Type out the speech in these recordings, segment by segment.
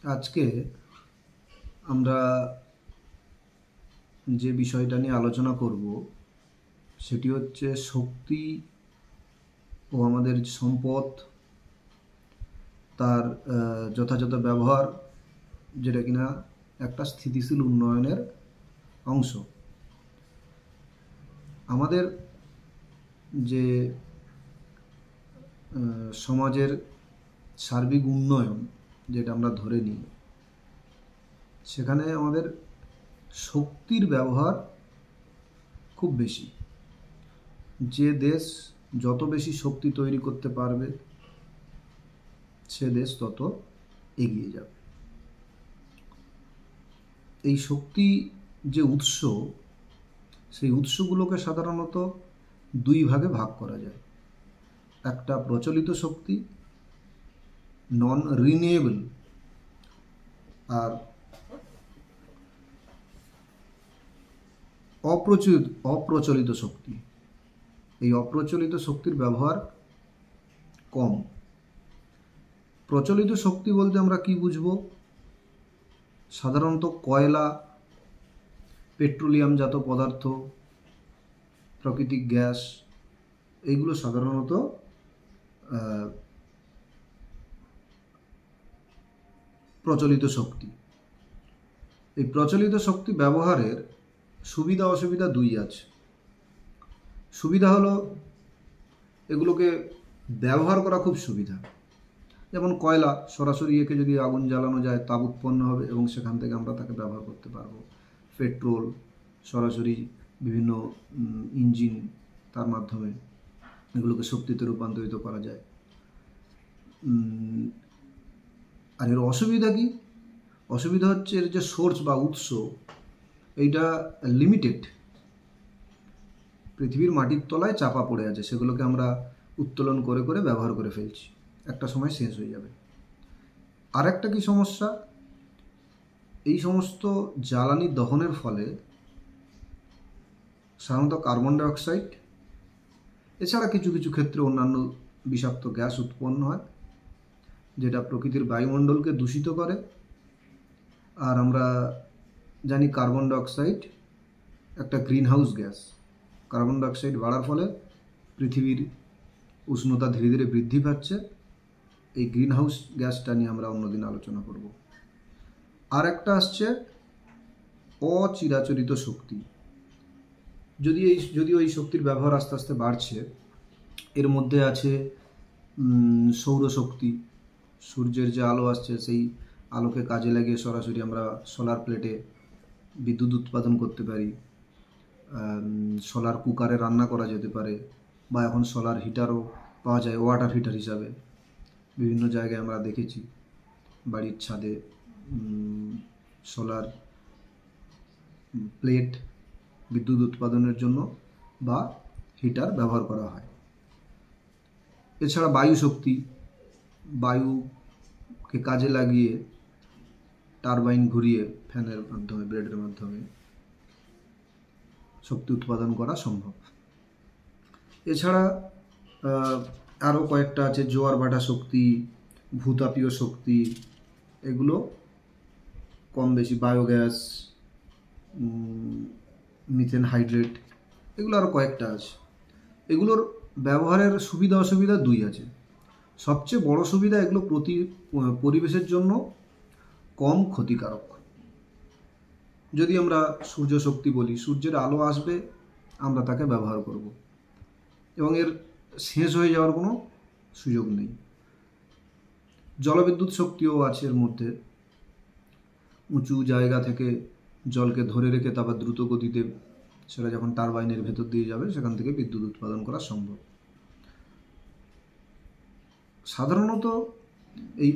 আজকে আমরা যে বিষয়টা নিয়ে আলোচনা করব সেটি হচ্ছে শক্তি ও আমাদের সম্পদ, তার যথাযথ ব্যবহার, যেটা কিনা একটা স্থিতিশীল উন্নয়নের অংশ। আমাদের যে সমাজের সার্বিক উন্নয়ন যেটা আমরা ধরে নিই, সেখানে আমাদের শক্তির ব্যবহার খুব বেশি। যে দেশ যত বেশি শক্তি তৈরি করতে পারবে সে দেশ তত এগিয়ে যাবে। এই শক্তি যে উৎস, সেই উৎসগুলোকে সাধারণত দুই ভাগে ভাগ করা যায়। একটা প্রচলিত শক্তি, নন রিনিউয়েবল, আর অপ্রচলিত শক্তি। এই অপ্রচলিত শক্তির ব্যবহার কম। প্রচলিত শক্তি বলতে আমরা কি বুঝব? সাধারণত কয়লা, পেট্রোলিয়ামজাত পদার্থ, প্রাকৃতিক গ্যাস, এইগুলো সাধারণত প্রচলিত শক্তি। এই প্রচলিত শক্তি ব্যবহারের সুবিধা অসুবিধা দুই আছে। সুবিধা হলো এগুলোকে ব্যবহার করা খুব সুবিধা। যেমন কয়লা, সরাসরি একে যদি আগুন জ্বালানো যায় তাপ উৎপন্ন হবে এবং সেখান থেকে আমরা তাকে ব্যবহার করতে পারবো। পেট্রোল, সরাসরি বিভিন্ন ইঞ্জিন, তার মাধ্যমে এগুলোকে শক্তিতে রূপান্তরিত করা যায়। আর এর অসুবিধা কি? অসুবিধা হচ্ছে এর যে সোর্স বা উৎস, এইটা লিমিটেড। পৃথিবীর মাটির তলায় চাপা পড়ে আছে, সেগুলোকে আমরা উত্তোলন করে করে ব্যবহার করে ফেলছি, একটা সময় শেষ হয়ে যাবে। আর একটা কি সমস্যা? এই সমস্ত জ্বালানি দহনের ফলে সাধারণত কার্বন ডাইঅক্সাইড, এছাড়া কিছু কিছু ক্ষেত্রে অন্যান্য বিষাক্ত গ্যাস উৎপন্ন হয়, যেটা প্রকৃতির বায়ুমণ্ডলকে দূষিত করে। আর আমরা জানি কার্বন ডাইঅক্সাইড একটা green house gas. Carbon dioxide বাড়ার ফলে পৃথিবীর উষ্ণতা ধীরে ধীরে বৃদ্ধি পাচ্ছে। এই গ্রিন হাউস গ্যাসটা নিয়ে আমরা অন্যদিন আলোচনা করব। আর একটা আসছে অচিরাচরিত শক্তি। যদিও এই শক্তির ব্যবহার আস্তে আস্তে বাড়ছে। এর মধ্যে আছে সৌরশক্তি। সূর্যের যে আলো আসছে, সেই আলোকে কাজে লাগিয়ে সরাসরি আমরা সোলার প্লেটে বিদ্যুৎ উৎপাদন করতে পারি। সোলার কুকারে রান্না করা যেতে পারে, বা এখন সোলার হিটারও পাওয়া যায় ওয়াটার হিটার হিসাবে। বিভিন্ন জায়গায় আমরা দেখেছি বাড়ির ছাদে সোলার প্লেট বিদ্যুৎ উৎপাদনের জন্য বা হিটার ব্যবহার করা হয়। এছাড়া বায়ু শক্তি, বায়ুকে কাজে লাগিয়ে টারবাইন ঘুরিয়ে ফ্যানের মাধ্যমে, ব্লেডের মাধ্যমে শক্তি উৎপাদন করা সম্ভব। এছাড়া আরও কয়েকটা আছে, জোয়ার ভাটা শক্তি, ভূতাপীয় শক্তি, এগুলো কম বেশি, বায়োগ্যাস, মিথেন হাইড্রেট, এগুলো আরও কয়েকটা আছে। এগুলোর ব্যবহারের সুবিধা অসুবিধা দুই আছে। সবচেয়ে বড় সুবিধা, এগুলো পরিবেশের জন্য কম ক্ষতিকারক। যদি আমরা সূর্য শক্তি বলি, সূর্যের আলো আসবে, আমরা তাকে ব্যবহার করব এবং এর শেষ হয়ে যাওয়ার কোনো সুযোগ নেই। জলবিদ্যুৎ শক্তিও আছে এর মধ্যে। উঁচু জায়গা থেকে জলকে ধরে রেখে তারপর দ্রুত গতিতে সেটা যখন টারবাইনের ভেতর দিয়ে যাবে, সেখান থেকে বিদ্যুৎ উৎপাদন করা সম্ভব। সাধারণত এই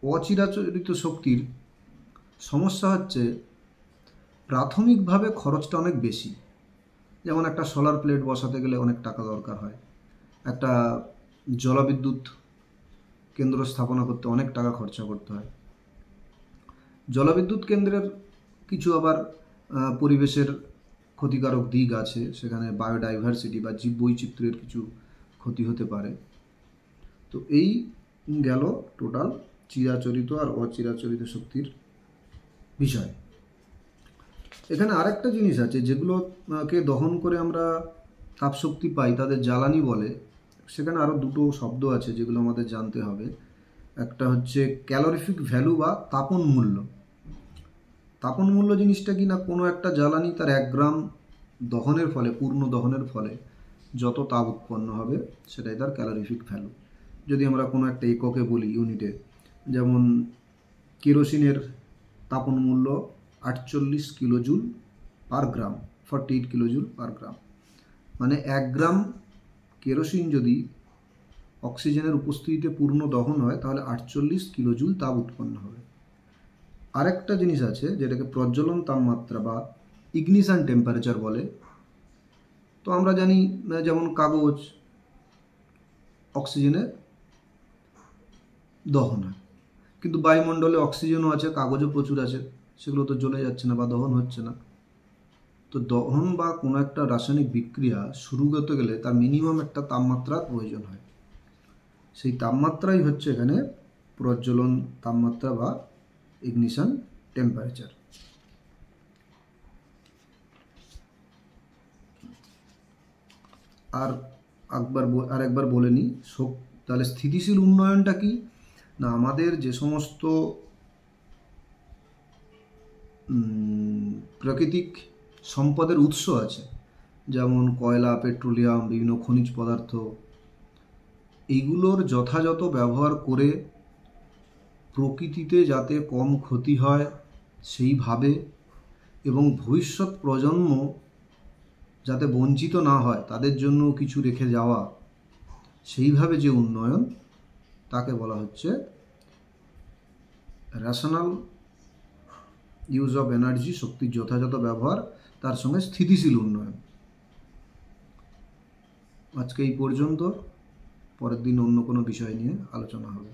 অচিরাচরিত শক্তির সমস্যা হচ্ছে প্রাথমিকভাবে খরচটা অনেক বেশি। যেমন একটা সোলার প্লেট বসাতে গেলে অনেক টাকা দরকার হয়, একটা জলবিদ্যুৎ কেন্দ্র স্থাপনা করতে অনেক টাকা খরচা করতে হয়। জলবিদ্যুৎ কেন্দ্রের কিছু আবার পরিবেশের ক্ষতিকারক দিক আছে, সেখানে বায়োডাইভার্সিটি বা জীববৈচিত্র্যের কিছু ক্ষতি হতে পারে। তো এই গেল টোটাল চিরাচরিত আর অচিরাচরিত শক্তির বিষয়। এখানে আরেকটা জিনিস আছে, যেগুলোকে দহন করে আমরা তাপশক্তি পাই, তাদের জ্বালানি বলে। সেখানে আরও দুটো শব্দ আছে যেগুলো আমাদের জানতে হবে। একটা হচ্ছে ক্যালোরিফিক ভ্যালু বা তাপন মূল্য। তাপন মূল্য জিনিসটা কি না, কোনো একটা জ্বালানি তার 1 গ্রাম দহনের ফলে, পূর্ণ দহনের ফলে যত তাপ উৎপন্ন হবে সেটাই তার ক্যালোরিফিক ভ্যালু। যদি আমরা কোনো একটা এককে বলি, ইউনিটে, যেমন কেরোসিনের তাপন মূল্য 48 কিলোজুল পার গ্রাম, 48 কিলোজুল পার গ্রাম। মানে 1 গ্রাম কেরোসিন যদি অক্সিজেনের উপস্থিতিতে পূর্ণ দহন হয় তাহলে 48 কিলোজুল তাপ উৎপন্ন হবে। আরেকটা জিনিস আছে যেটাকে প্রজ্বলন তাপমাত্রা বা ইগনিশন টেম্পারেচার বলে। তো আমরা জানি যেমন কাগজ অক্সিজেনে দহন হয়, কিন্তু বায়ুমণ্ডলে অক্সিজেনও আছে, কাগজও প্রচুর আছে, সেগুলো তো জ্বলে যাচ্ছে না বা দহন হচ্ছে না। তো দহন বা কোনো একটা রাসায়নিক বিক্রিয়া শুরু করতে গেলে তার মিনিমাম একটা তাপমাত্রার প্রয়োজন হয়। সেই তাপমাত্রাই হচ্ছে এখানে প্রজ্বলন তাপমাত্রা বা ইগনিশন টেম্পারেচার। আরেকবার বলে নিই, তাহলে স্থিতিশীল উন্নয়নটা কি না, আমাদের যে সমস্ত প্রাকৃতিক সম্পদের উৎস আছে, যেমন কয়লা, পেট্রোলিয়াম, বিভিন্ন খনিজ পদার্থ, এইগুলোর যথাযথ ব্যবহার করে প্রকৃতিতে যাতে কম ক্ষতি হয় সেইভাবে, এবং ভবিষ্যৎ প্রজন্ম যাতে বঞ্চিত না হয় তাদের জন্য কিছু রেখে যাওয়া, সেইভাবে যে উন্নয়ন, তাকে বলা হচ্ছে রেশনাল ইউজ অফ এনার্জি, শক্তির যথাযথ ব্যবহার, তার সঙ্গে স্থিতিশীল উন্নয়ন। আজকে এই পর্যন্ত, পরের দিন অন্য কোনো বিষয় নিয়ে আলোচনা হবে।